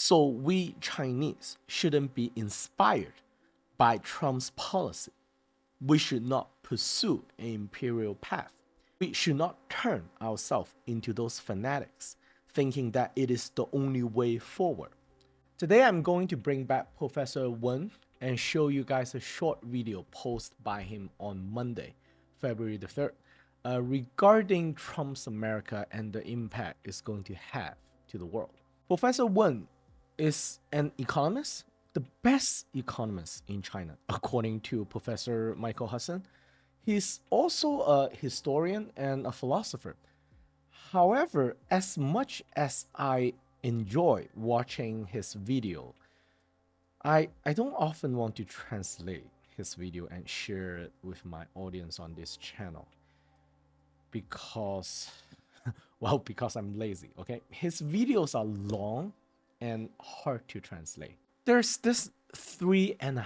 So we Chinese shouldn't be inspired by Trump's policy. We should not pursue an imperial path. We should not turn ourselves into those fanatics, thinking that it is the only way forward. Today I'm going to bring back Professor Wen and show you guys a short video posted by him on Monday, February the 3rd, regarding Trump's America and the impact it's going to have to the world. Professor Wen is an economist, the best economist in China, according to Professor Michael Hudson. He's also a historian and a philosopher. However, as much as I enjoy watching his video, I don't often want to translate his video and share it with my audience on this channel because, well, because I'm lazy, okay? His videos are long and hard to translate. There's this 3.5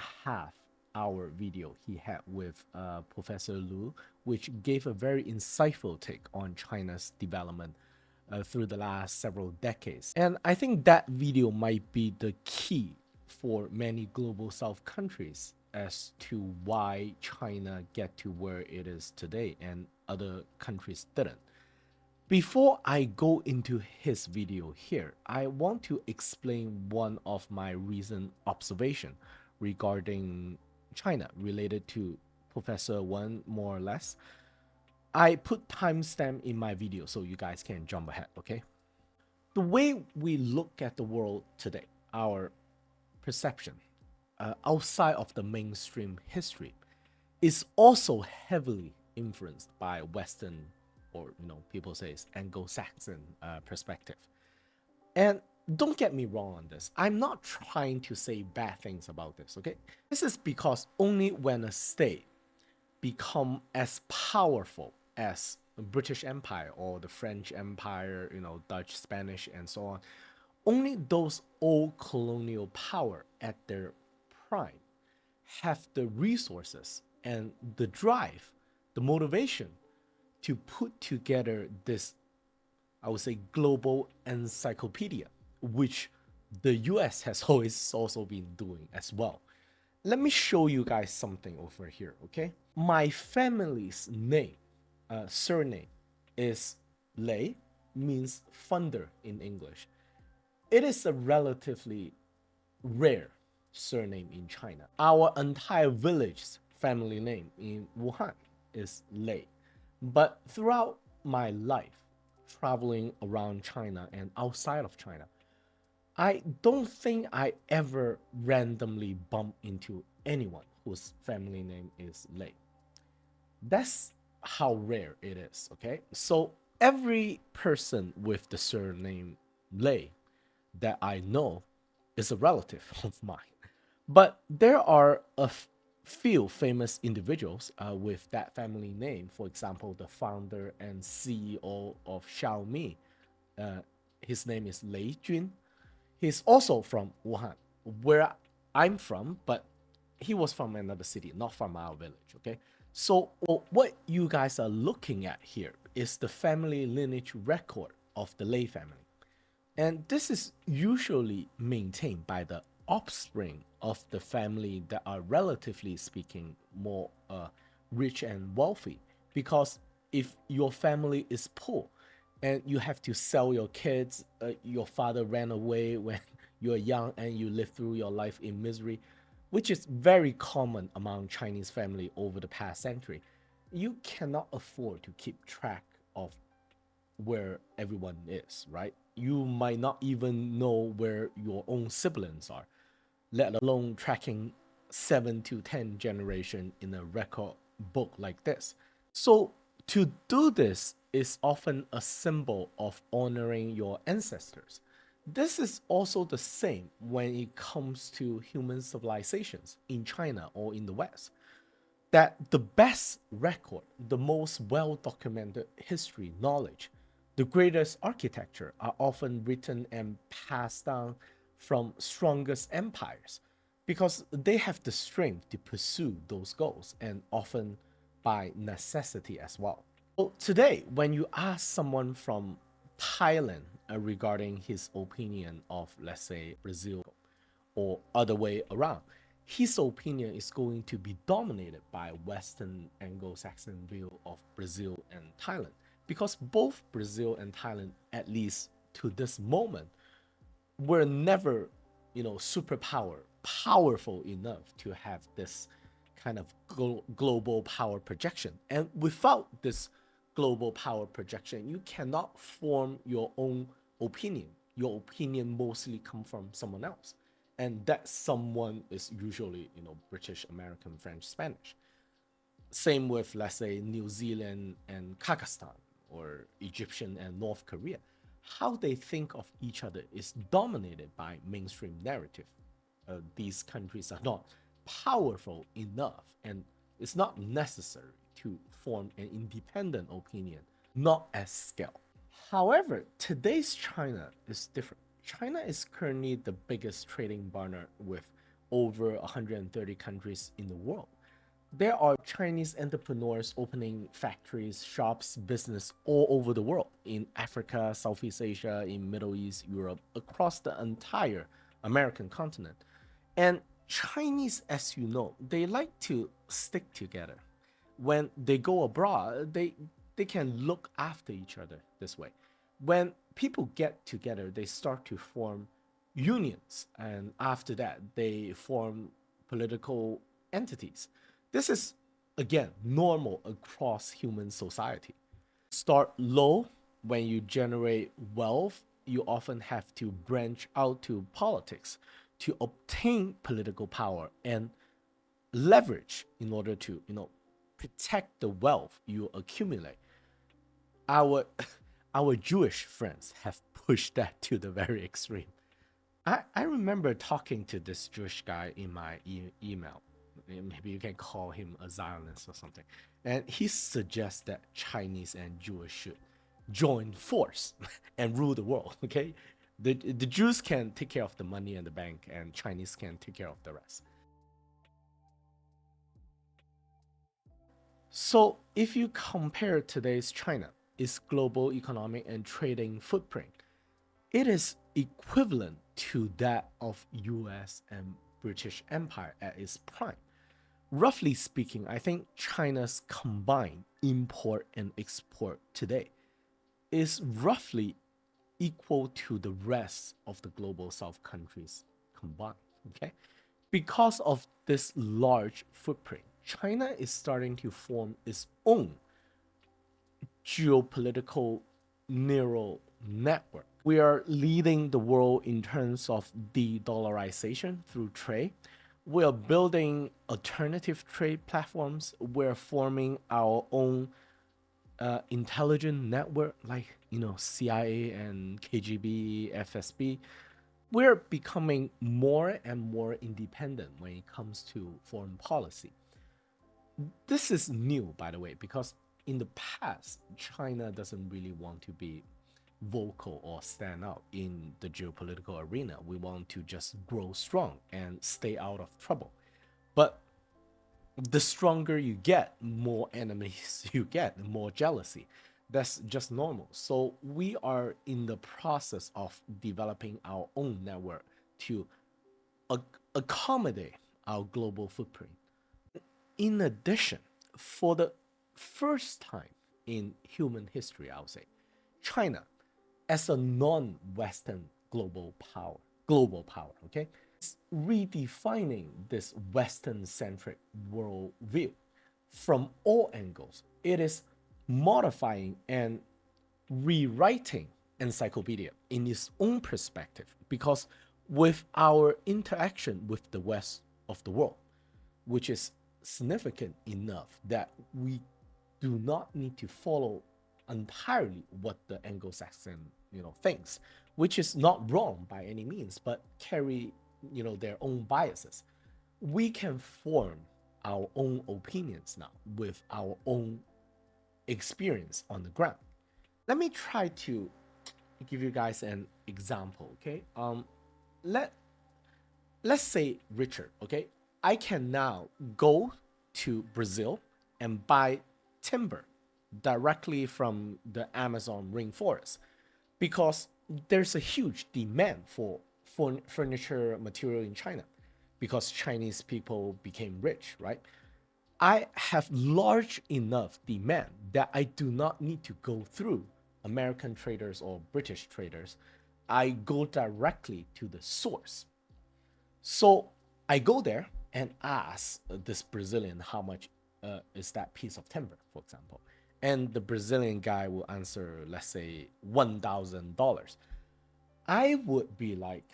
hour video he had with Professor Lu, which gave a very insightful take on China's development through the last several decades. And I think that video might be the key for many global South countries as to why China get to where it is today and other countries didn't. Before I go into his video here, I want to explain one of my recent observation regarding China related to Professor Wen more or less. I put timestamp in my video so you guys can jump ahead, okay? The way we look at the world today, our perception outside of the mainstream history is also heavily influenced by Western, or people say it's Anglo-Saxon perspective. And don't get me wrong on this. I'm not trying to say bad things about this, okay? This is because only when a state become as powerful as the British Empire or the French Empire, Dutch, Spanish, and so on, only those old colonial power at their prime have the resources and the drive, the motivation to put together this, I would say, global encyclopedia, which the US has always also been doing as well. Let me show you guys something over here, okay? My family's name, surname, is Lei, means thunder in English. It is a relatively rare surname in China. Our entire village's family name in Wuhan is Lei. But throughout my life, traveling around China and outside of China, I don't think I ever randomly bump into anyone whose family name is Lei. That's how rare it is, okay? So every person with the surname Lei that I know is a relative of mine. But there are a few famous individuals with that family name. For example, the founder and CEO of Xiaomi, his name is Lei Jun. He's also from Wuhan, where I'm from, but he was from another city, not from our village, okay? So what you guys are looking at here is the family lineage record of the Lei family. And this is usually maintained by the offspring of the family that are relatively speaking more rich and wealthy. Because if your family is poor and you have to sell your kids, your father ran away when you're young and you live through your life in misery, which is very common among Chinese family over the past century, you cannot afford to keep track of where everyone is, right? You might not even know where your own siblings are, let alone tracking 7 to 10 generation in a record book like this. So to do this is often a symbol of honoring your ancestors. This is also the same when it comes to human civilizations in China or in the West. That the best record, the most well documented history knowledge, the greatest architecture are often written and passed down from strongest empires because they have the strength to pursue those goals and often by necessity as well. So today, when you ask someone from Thailand regarding his opinion of, let's say, Brazil, or other way around. His opinion is going to be dominated by Western Anglo-Saxon view of Brazil and Thailand, because both Brazil and Thailand, at least to this moment, were never, superpower powerful enough to have this kind of global power projection. And without this global power projection, you cannot form your own opinion. Your opinion mostly come from someone else, and that someone is usually, British, American, French, Spanish. Same with, let's say, New Zealand and Kazakhstan, or Egyptian and North Korea. How they think of each other is dominated by mainstream narrative. These countries are not powerful enough, and it's not necessary to form an independent opinion, not as scale. However, today's China is different. China is currently the biggest trading partner with over 130 countries in the world. There are Chinese entrepreneurs opening factories, shops, business all over the world, in Africa, Southeast Asia, in Middle East, Europe, across the entire American continent. And Chinese, as you know, they like to stick together. When they go abroad, they can look after each other this way. When people get together, they start to form unions, and after that, they form political entities. This is, again, normal across human society. Start low. When you generate wealth, you often have to branch out to politics to obtain political power and leverage in order to, protect the wealth you accumulate. Our our Jewish friends have pushed that to the very extreme. I remember talking to this Jewish guy in my email. Maybe you can call him a Zionist or something. And he suggests that Chinese and Jewish should join force and rule the world. Okay, the Jews can take care of the money and the bank, and Chinese can take care of the rest. So if you compare today's China, its global economic and trading footprint, it is equivalent to that of US and British Empire at its prime. Roughly speaking, I think China's combined import and export today is roughly equal to the rest of the global south countries combined. Okay? Because of this large footprint, China is starting to form its own geopolitical neural network. We are leading the world in terms of de-dollarization through trade. We are building alternative trade platforms. We're forming our own intelligent network, like, CIA and KGB, FSB. We're becoming more and more independent when it comes to foreign policy. This is new, by the way, because in the past, China doesn't really want to be vocal or stand out in the geopolitical arena. We want to just grow strong and stay out of trouble. But the stronger you get, more enemies you get, more jealousy. That's just normal. So we are in the process of developing our own network to accommodate our global footprint. In addition, for the first time in human history, I would say, China, as a non-Western global power, okay, is redefining this Western-centric worldview from all angles. It is modifying and rewriting encyclopedia in its own perspective, because with our interaction with the rest of the world, which is significant enough that we do not need to follow entirely what the Anglo-Saxon, thinks, which is not wrong by any means, but carry, their own biases. We can form our own opinions now with our own experience on the ground. Let me try to give you guys an example. Okay, let let's say Richard. Okay, I can now go to Brazil and buy timber directly from the Amazon rainforest. because there's a huge demand for furniture material in China because Chinese people became rich, right? I have large enough demand that I do not need to go through American traders or British traders. I go directly to the source. So I go there and ask this Brazilian how much is that piece of timber, for example. And the Brazilian guy will answer, let's say, $1,000. I would be like,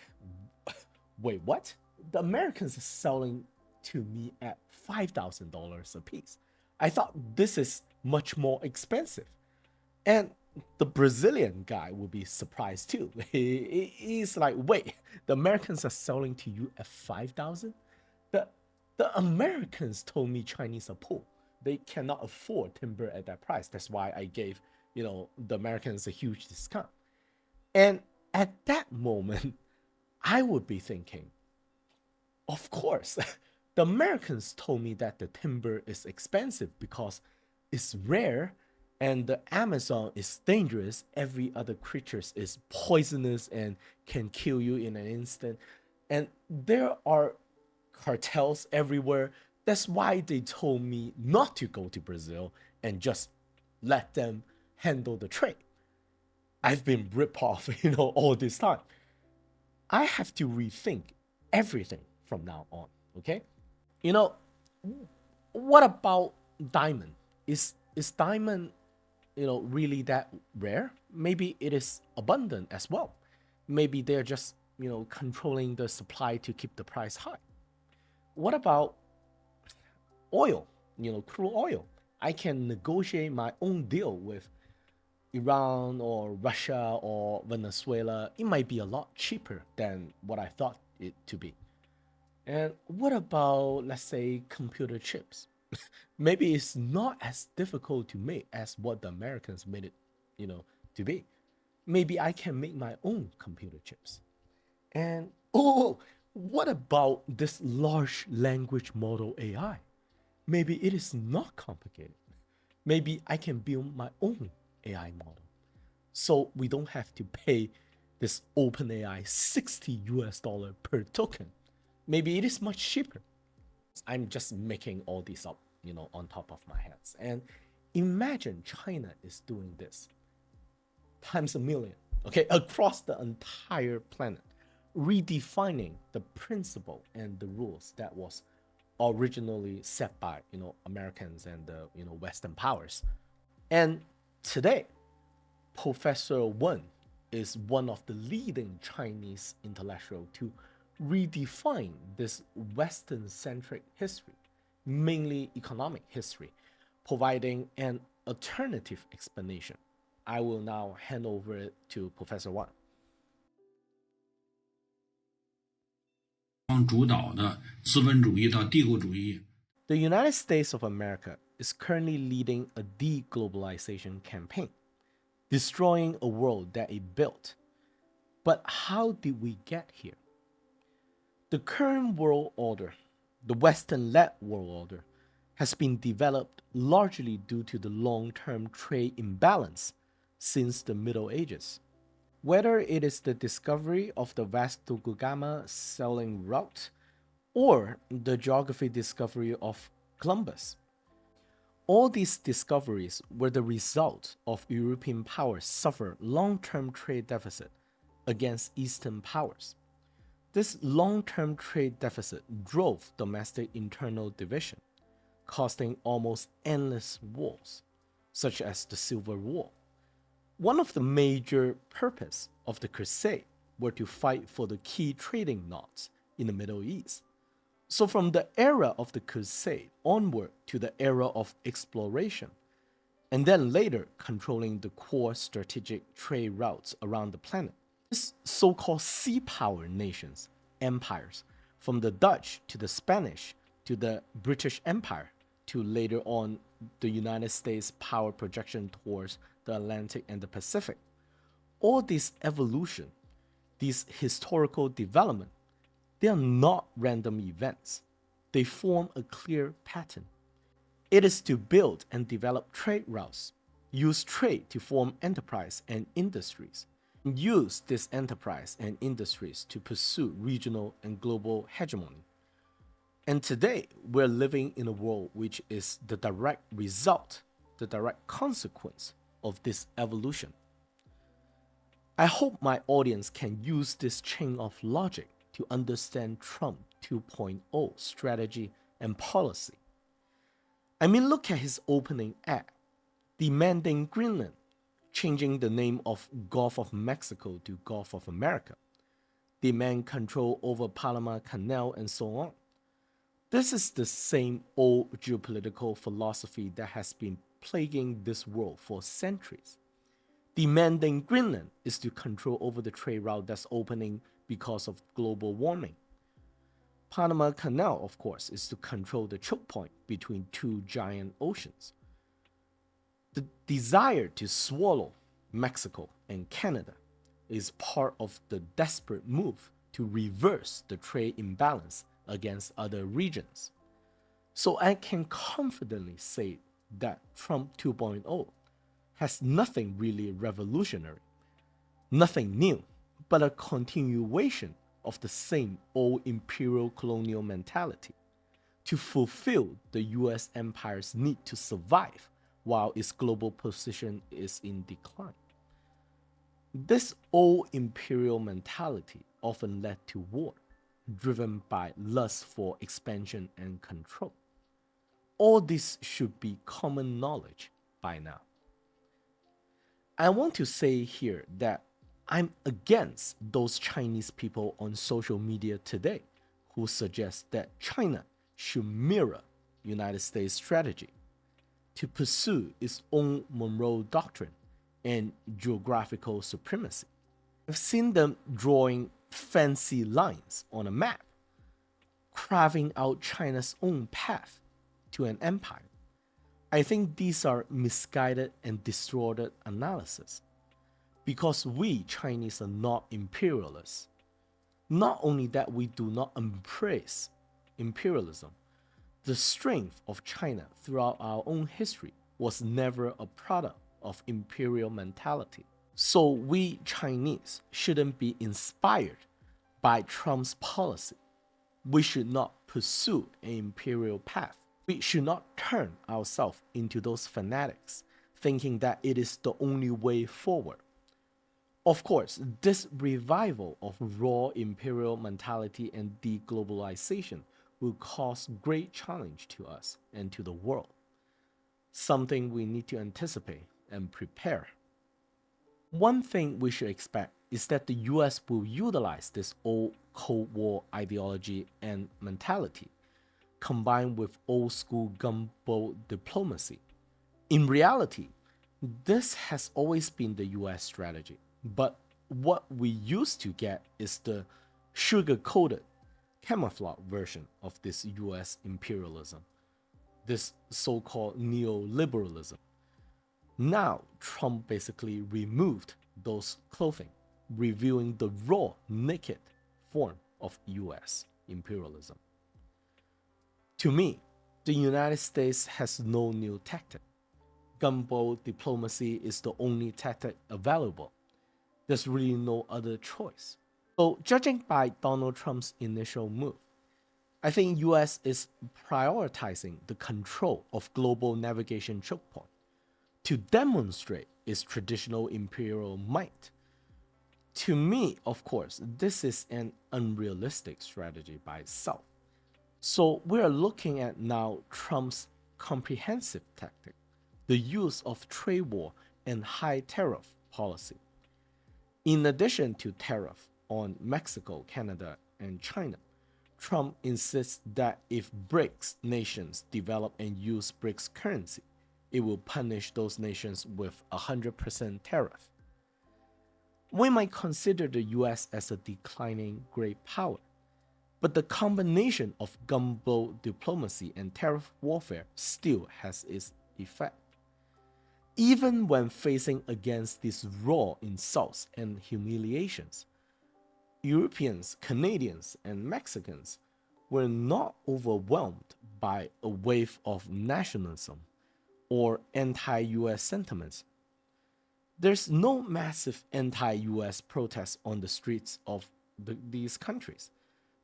wait, what? The Americans are selling to me at $5,000 a piece. I thought this is much more expensive. And the Brazilian guy will be surprised too. He's like, wait, the Americans are selling to you at 5,000? The, the Americans told me Chinese are poor. They cannot afford timber at that price. That's why I gave, the Americans a huge discount. And at that moment, I would be thinking, of course, the Americans told me that the timber is expensive because it's rare and the Amazon is dangerous. Every other creature is poisonous and can kill you in an instant. And there are cartels everywhere. That's why they told me not to go to Brazil and just let them handle the trade. I've been ripped off, all this time. I have to rethink everything from now on. Okay. You know, what about diamond? Is diamond, really that rare? Maybe it is abundant as well. Maybe they're just, controlling the supply to keep the price high. What about oil? Crude oil. I can negotiate my own deal with Iran or Russia or Venezuela. It might be a lot cheaper than what I thought it to be. And what about, let's say, computer chips? Maybe it's not as difficult to make as what the Americans made it, to be. Maybe I can make my own computer chips. And what about this large language model AI? Maybe it is not complicated. Maybe I can build my own AI model. So we don't have to pay this OpenAI 60 US dollar per token. Maybe it is much cheaper. I'm just making all this up, on top of my heads. And imagine China is doing this times a million, okay, across the entire planet, redefining the principle and the rules that was originally set by, Americans and the, Western powers. And today, Professor Wen is one of the leading Chinese intellectuals to redefine this Western centric history, mainly economic history, providing an alternative explanation. I will now hand over it to Professor Wan. 主导的资本主义到帝国主义。The United States of America is currently leading a deglobalization campaign, destroying a world that it built. But how did we get here? The current world order, the Western led world order, has been developed largely due to the long term trade imbalance since the Middle Ages. Whether it is the discovery of the Vasco da Gama sailing route or the geography discovery of Columbus, all these discoveries were the result of European powers suffer long-term trade deficit against Eastern powers. This long-term trade deficit drove domestic internal division, causing almost endless wars, such as the Civil War. One of the major purposes of the crusade were to fight for the key trading nodes in the Middle East. So from the era of the crusade onward to the era of exploration, and then later controlling the core strategic trade routes around the planet. These so-called sea power nations, empires, from the Dutch to the Spanish to the British Empire to later on the United States power projection towards the Atlantic and the Pacific. All this evolution, these historical development, they are not random events. They form a clear pattern. It is to build and develop trade routes, use trade to form enterprise and industries, use this enterprise and industries to pursue regional and global hegemony. And today, we're living in a world which is the direct result, the direct consequence of this evolution. I hope my audience can use this chain of logic to understand Trump 2.0 strategy and policy. I mean, look at his opening act, demanding Greenland, changing the name of Gulf of Mexico to Gulf of America, demand control over Panama Canal, and so on. This is the same old geopolitical philosophy that has been plaguing this world for centuries. Demanding Greenland is to control over the trade route that's opening because of global warming. Panama Canal, of course, is to control the choke point between two giant oceans. The desire to swallow Mexico and Canada is part of the desperate move to reverse the trade imbalance against other regions. So I can confidently say that Trump 2.0 has nothing really revolutionary, nothing new, but a continuation of the same old imperial colonial mentality to fulfill the US empire's need to survive while its global position is in decline. This old imperial mentality often led to war, driven by lust for expansion and control. All this should be common knowledge by now. I want to say here that I'm against those Chinese people on social media today who suggest that China should mirror United States strategy to pursue its own Monroe Doctrine and geographical supremacy. I've seen them drawing fancy lines on a map, carving out China's own path to an empire. I think these are misguided and distorted analysis because we Chinese are not imperialists. Not only that, we do not embrace imperialism. The strength of China throughout our own history was never a product of imperial mentality. So we Chinese shouldn't be inspired by Trump's policy. We should not pursue an imperial path. We should not turn ourselves into those fanatics, thinking that it is the only way forward. Of course, this revival of raw imperial mentality and deglobalization will cause great challenge to us and to the world, something we need to anticipate and prepare. One thing we should expect is that the US will utilize this old Cold War ideology and mentality combined with old school gunboat diplomacy. In reality, this has always been the US strategy, but what we used to get is the sugar coated, camouflage version of this US imperialism, this so called neoliberalism. Now, Trump basically removed those clothing, revealing the raw, naked form of US imperialism. To me, the United States has no new tactic. Gunboat diplomacy is the only tactic available. There's really no other choice. So, judging by Donald Trump's initial move, I think US is prioritizing the control of global navigation choke point to demonstrate its traditional imperial might. To me, of course, this is an unrealistic strategy by itself. So we are looking at now Trump's comprehensive tactic, the use of trade war and high tariff policy. In addition to tariff on Mexico, Canada, and China, Trump insists that if BRICS nations develop and use BRICS currency, it will punish those nations with 100% tariff. We might consider the US as a declining great power, but the combination of gunboat diplomacy and tariff warfare still has its effect. Even when facing against these raw insults and humiliations, Europeans, Canadians, and Mexicans were not overwhelmed by a wave of nationalism or anti US sentiments. There's no massive anti-US protests on the streets of these countries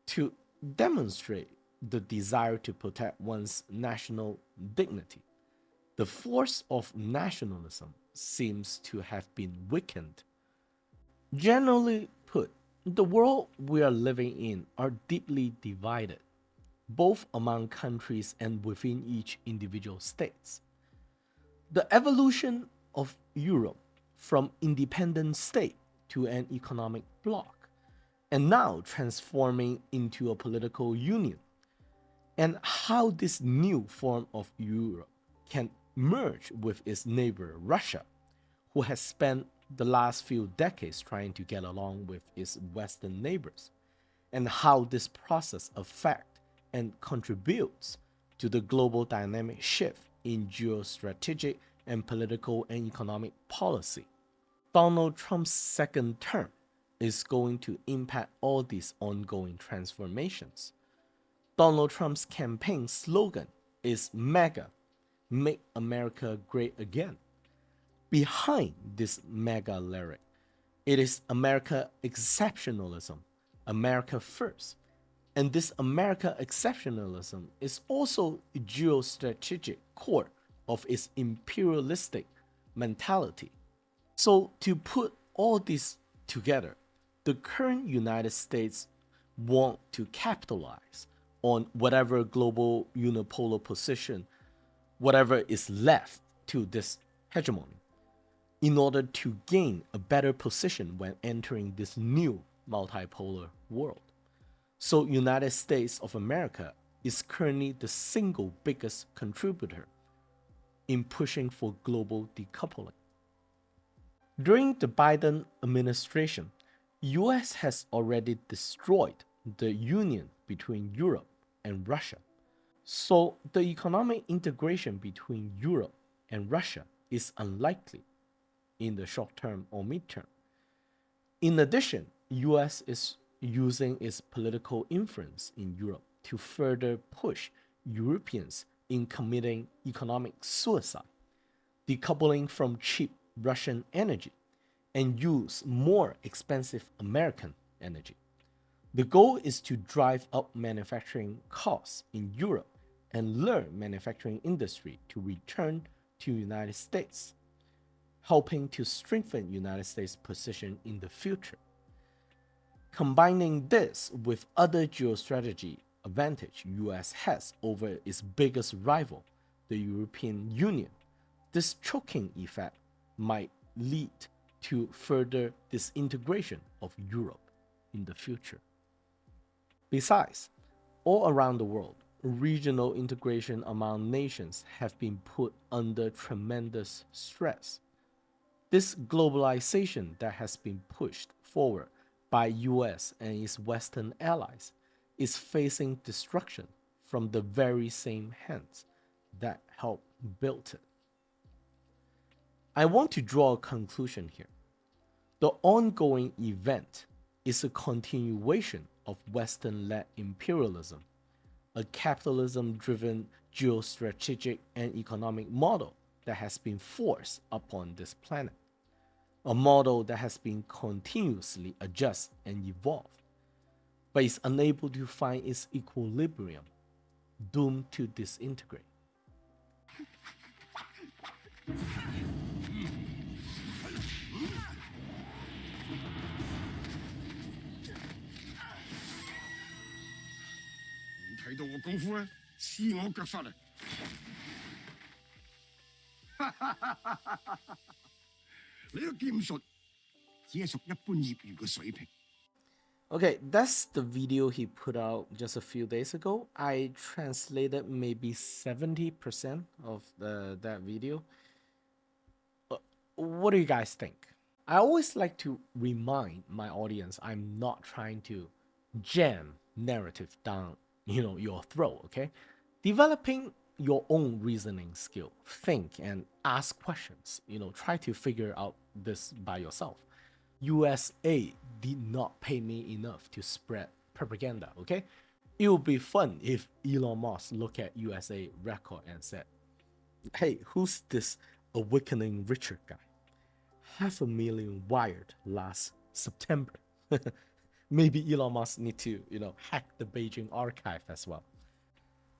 to demonstrate the desire to protect one's national dignity. The force of nationalism seems to have been weakened. Generally put, the world we are living in are deeply divided, both among countries and within each individual states. The evolution of Europe from independent state to an economic bloc, and now transforming into a political union, and how this new form of Europe can merge with its neighbor Russia, who has spent the last few decades trying to get along with its Western neighbors, and how this process affects and contributes to the global dynamic shift in geostrategic and political and economic policy. Donald Trump's second term is going to impact all these ongoing transformations. Donald Trump's campaign slogan is MAGA, Make America Great Again. Behind this mega lyric, it is America exceptionalism, America first. And this America exceptionalism is also a geostrategic core of its imperialistic mentality. So, to put all this together, the current United States want to capitalize on whatever global unipolar position, whatever is left to this hegemony, in order to gain a better position when entering this new multipolar world. So United States of America is currently the single biggest contributor in pushing for global decoupling. During the Biden administration, US has already destroyed the union between Europe and Russia. So the economic integration between Europe and Russia is unlikely in the short term or midterm. In addition, US is using its political influence in Europe to further push Europeans in committing economic suicide, decoupling from cheap Russian energy, and use more expensive American energy. The goal is to drive up manufacturing costs in Europe and lure manufacturing industry to return to United States, helping to strengthen United States' position in the future. Combining this with other geostrategy advantage US has over its biggest rival, the European Union, this choking effect might lead to further disintegration of Europe in the future. Besides, all around the world, regional integration among nations have been put under tremendous stress. This globalization that has been pushed forward by US and its Western allies is facing destruction from the very same hands that helped build it. I want to draw a conclusion here. The ongoing event is a continuation of Western led imperialism, a capitalism driven geostrategic and economic model that has been forced upon this planet, a model that has been continuously adjusted and evolved, but is unable to find its equilibrium, doomed to disintegrate. 你睇到我功夫啊，黐我腳法啊！你個劍術只係屬一般業餘嘅水平。Okay, that's the video he put out just a few days ago. I translated maybe 70% of that video. What do you guys think? I always like to remind my audience I'm not trying to jam narrative down, your throat, okay? Developing your own reasoning skill, think and ask questions, try to figure out this by yourself. USA did not pay me enough to spread propaganda, okay? It would be fun if Elon Musk looked at USA record and said, hey, who's this awakening Richard guy? 500,000 wired last September. Maybe Elon Musk need to, hack the Beijing archive as well.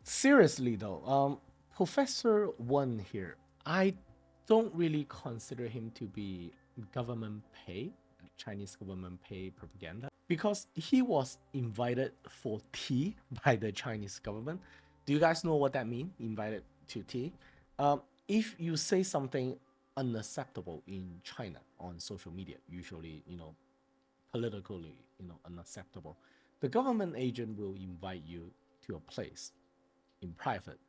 Seriously though, Professor Wen here, I don't really consider him to be government pay, Chinese government pay propaganda, because he was invited for tea by the Chinese government. Do you guys know what that means? Invited to tea? If you say something unacceptable in China on social media, usually, politically, unacceptable, the government agent will invite you to a place in private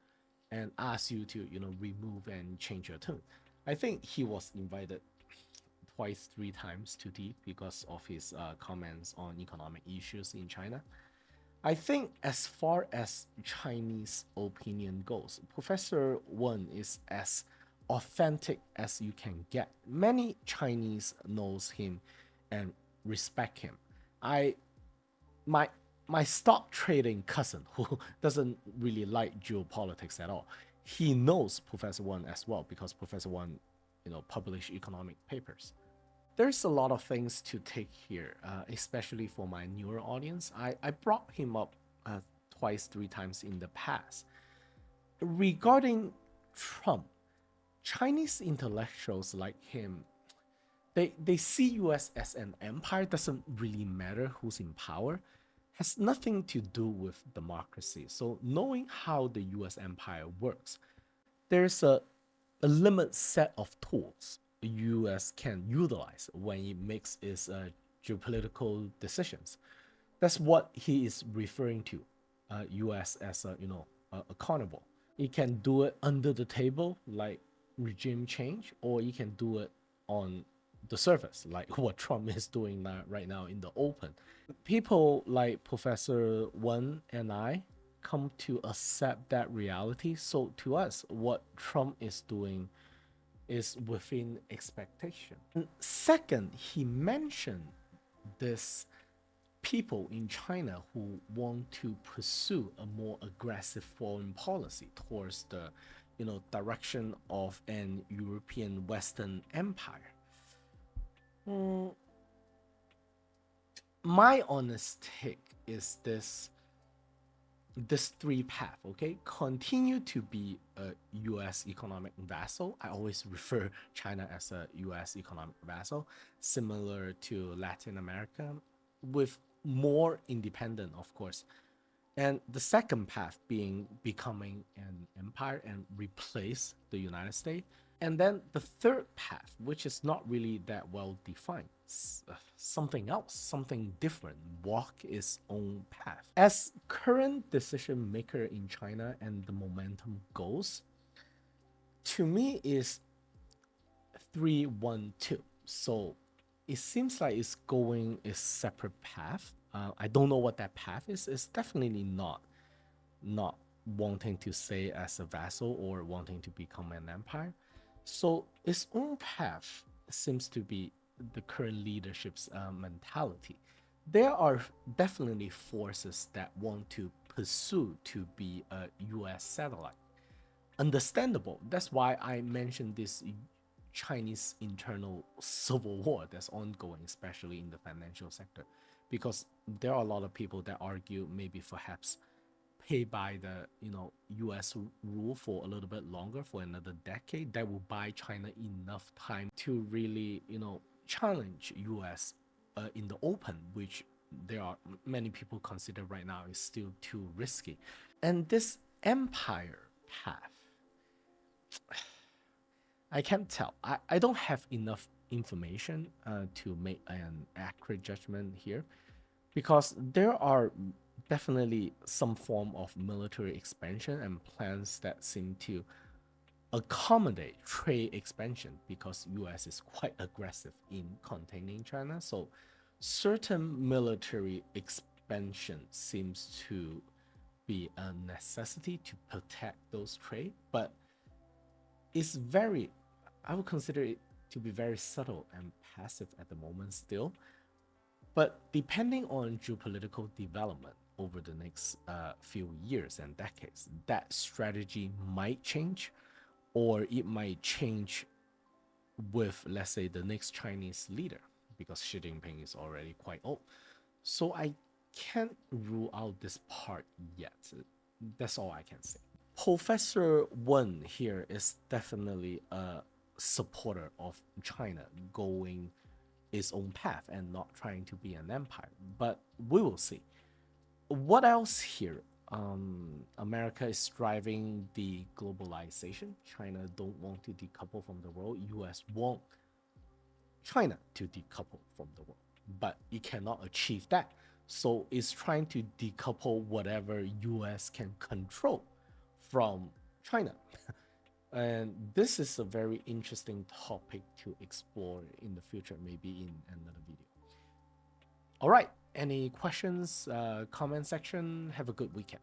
and ask you to, remove and change your tune. I think he was invited twice, three times to tea because of his comments on economic issues in China. I think as far as Chinese opinion goes, Professor Wen is as authentic as you can get. Many Chinese knows him and respect him. I my my stock trading cousin who doesn't really like geopolitics at all, he knows Professor Wen as well because Professor Wen, published economic papers. There's a lot of things to take here, especially for my newer audience. I brought him up twice, three times in the past. Regarding Trump, Chinese intellectuals like him, they see US as an empire, doesn't really matter who's in power, has nothing to do with democracy. So knowing how the US empire works, there's a limited set of tools the US can utilize when it makes its geopolitical decisions. That's what he is referring to, US as a carnival. You can do it under the table, like regime change, or you can do it on the surface, like what Trump is doing right now in the open. People like Professor Wen and I come to accept that reality. So to us, what Trump is doing is within expectation. And second, he mentioned this people in China who want to pursue a more aggressive foreign policy towards the direction of an European Western empire. My honest take is this three path, okay? Continue to be a US economic vassal. I always refer China as a US economic vassal, similar to Latin America, with more independent, of course. And the second path being becoming an empire and replace the United States. And then the third path, which is not really that well defined, something else, something different, walk its own path. As current decision maker in China and the momentum goes, to me is 3-1-2. So it seems like it's going a separate path. I don't know what that path is. It's definitely not wanting to stay as a vassal or wanting to become an empire. So its own path seems to be the current leadership's mentality. There are definitely forces that want to pursue to be a US satellite. Understandable. That's why I mentioned this Chinese internal civil war that's ongoing, especially in the financial sector, because there are a lot of people that argue maybe perhaps pay by the US rule for a little bit longer, for another decade, that will buy China enough time to really challenge US in the open, which there are many people consider right now is still too risky. And this empire path, I can't tell. I don't have enough information to make an accurate judgment here, because there are definitely some form of military expansion and plans that seem to accommodate trade expansion, because US is quite aggressive in containing China. So certain military expansion seems to be a necessity to protect those trade, but it's very, I would consider it to be very subtle and passive at the moment still. But depending on geopolitical development over the next few years and decades, that strategy might change, or it might change with, let's say, the next Chinese leader, because Xi Jinping is already quite old. So I can't rule out this part yet. That's all I can say. Professor Wen here is definitely a supporter of China going its own path and not trying to be an empire, but we will see. What else here? America is driving the globalization. China don't want to decouple from the world. US want China to decouple from the world, but it cannot achieve that. So it's trying to decouple whatever US can control from China. And this is a very interesting topic to explore in the future, maybe in another video. All right, any questions, comment section? Have a good weekend.